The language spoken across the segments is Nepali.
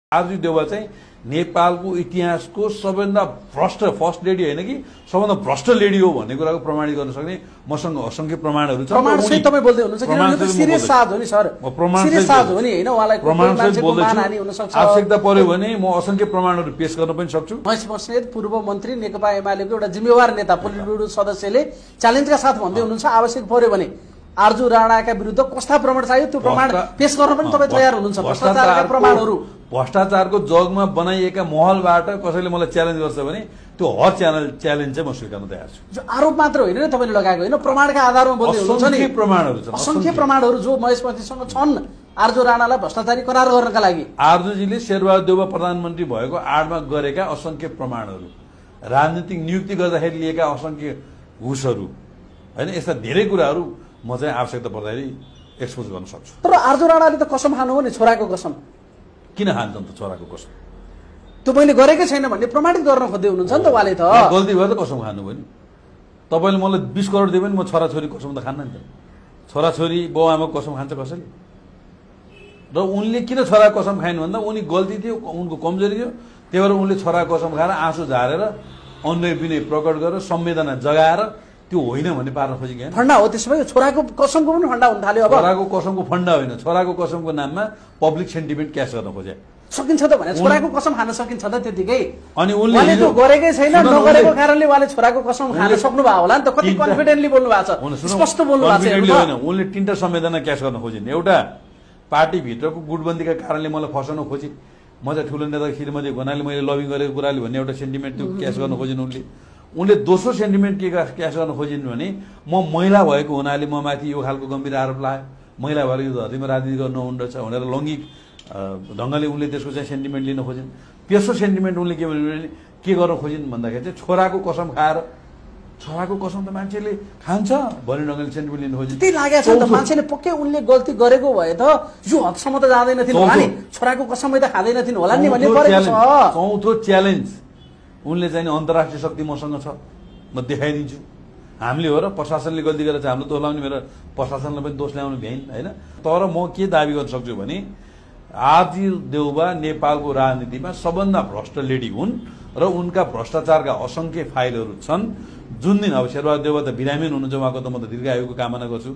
आरजु देउवा चाहिँ नेपालको इतिहासको सबैभन्दा भ्रष्ट फर्स्ट लेडी हैन कि सबैभन्दा भ्रष्ट लेडी हो भन्ने कुराको प्रमाणित गर्न सक्ने मसँग असंख्य प्रमाणहरु छन्। प्रमाण सहित तपाई बोल्दै हुनुहुन्छ किन यो त सिरियस साज हो नि सर। सिरियस साज हो नि हैन उहाँलाई प्रमाण सहित मानहानि हुन सक्छ। आवश्यकता पर्यो भने म असंख्य प्रमाणहरु पेश गर्न पनि सक्छु। महेश बस्नेत पूर्व मन्त्री नेकपा एमालेको एउटा जिम्मेवार नेता पोलिट ब्युरो सदस्यले च्यालेन्जका साथ भन्दै हुनुहुन्छ आवश्यक पर्यो भने आरजु राणाका विरुद्ध कस्ता प्रमाण चाहियो त्यो प्रमाण पेश गर्न पनि तपाई तयार हुनुहुन्छ। भ्रष्टाचारका प्रमाणहरु भ्रष्टाचारको जगमा बनाइएका महलबाट कसैले मलाई च्यालेन्ज गर्छ भने त्यो हर च्यालेन्ज चाहिँ म स्वीकार्न तयार छु। जो आरोप मात्र होइन नि तपाईले लगाएको हैन प्रमाणका आधारमा बोल्दै हुनुहुन्छ नि। असंख्य प्रमाणहरु छन्। असंख्य प्रमाणहरु जो महेश बस्नेतसँग छन् आरजु राणालाई भ्रष्टाचारी करार गर्नका लागि। आरजुजीले शेरबहादुर देउवा प्रधानमन्त्री भएको आडमा गरेका असंख्य प्रमाणहरु, राजनीतिक नियुक्ति गर्दाखेरि लिएका असंख्य घुसहरु हैन यस्ता धेरै कुराहरु म चाहिँ आवश्यकता पर्दाखेरि एक्सपोज गर्न सक्छु। तर आरजु राणाले त कसम खानु हो नि छोराको कसम। किन खान्छन् त छोराको कसम? त्यो मैले गरेकै छैन भन्ने प्रमाणित गर्न खोज्दै हुनुहुन्छ नि त उहाँले त। गल्ती भयो त कसम खानु भयो नि। तपाईले मलाई 20 करोड दिए पनि म छोराछोरी कसम त खान्न नि त। छोराछोरी बाउआमाको कसम खान्छ कसैले? र उनले किन छोरा कसम खाइन् भन्दा उनी गल्ती थियो, उनको कमजोरी थियो, त्यही भएर उनले छोरा कसम खाएर आँसु झारेर अन्य विनय प्रकट गरेर संवेदना जगाएर त्यो होइन भन्ने पार्न खोजेको हैन। फण्डा हो त्यसो भए छोराको कसमको पनि फण्डा हुन थाल्यो अब। छोराको कसमको फण्डा होइन, छोराको कसमको नाममा पब्लिक सेन्टिमेन्ट क्याश गर्न खोजे। सकिन्छ त भने छोराको कसम खान सकिन्छ त त्यतिकै। अनि उनले त्यो गरेकै छैन, नगरेको कारणले उहाँले छोराको कसम खान सक्नु भयो होला नि त। कति कन्फिडेन्टली बोल्नु भएको छ, स्पष्ट बोल्नु भएको छ। होइन, उनले तीनटा संवेदना क्याश गर्न खोजिन्। एउटा पार्टी भित्रको गुटबन्दीका कारणले मलाई फसाउन खोजे, म चाहिँ ठुलो नेता श्रीमती घनाले मैले लबिङ गरेको कुराले भन्ने एउटा सेन्टिमेन्ट त्यो क्याश गर्न खोजिन् उनले दोस्रो सेन्टिमेन्ट के क्याश गर्न खोजिन् भने म महिला भएको हुनाले म माथि यो खालको गम्भीर आरोप लाग्यो, महिला भएर यो धरतीमा राजनीति गर्न हुँदछ भनेर लैङ्गिक ढङ्गले उनले त्यसको चाहिँ सेन्टिमेन्ट लिन खोजिन्। तेस्रो सेन्टिमेन्ट उनले के गर्न खोजिन् भन्दाखेरि चाहिँ छोराको कसम खाएर, छोराको कसम त मान्छेले खान्छ भन्ने ढङ्गले सेन्टिमेन्ट लिन खोजिन्। त्यही लागेको छ त मान्छेले पक्कै उनले गल्ती गरेको भए त यो हदसम्म त जाँदैन थिइन् होला नि, छोराको कसमै त खाँदैन थिइन् होला नि भन्ने परेको छ। चौथो च्यालेन्ज उनले चाहिँ अन्तर्राष्ट्रिय शक्ति मसँग छ, म देखाइदिन्छु। हामीले हो र प्रशासनले गल्ती गरेर चाहिँ हाम्रो दोष लाउने, मेरो प्रशासनलाई पनि दोष ल्याउनु भ्याइन होइन। तर म के दाबी गर्न सक्छु भने आरजु देउवा नेपालको राजनीतिमा सबभन्दा भ्रष्ट लेडी हुन् र उनका भ्रष्टाचारका असंख्य फाइलहरू छन्। जुन दिन अब शेरबहादुर देउवा त बिरामीन हुनुहुन्छ, उहाँको त म त दीर्घायुको कामना गर्छु।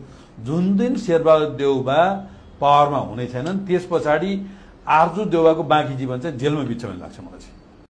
जुन दिन शेरबहादुर देउवा पावरमा हुने छैनन् त्यस पछाडि आरजु देउवाको बाँकी जीवन चाहिँ जेलमा बित्छ भन्ने लाग्छ मलाई चाहिँ।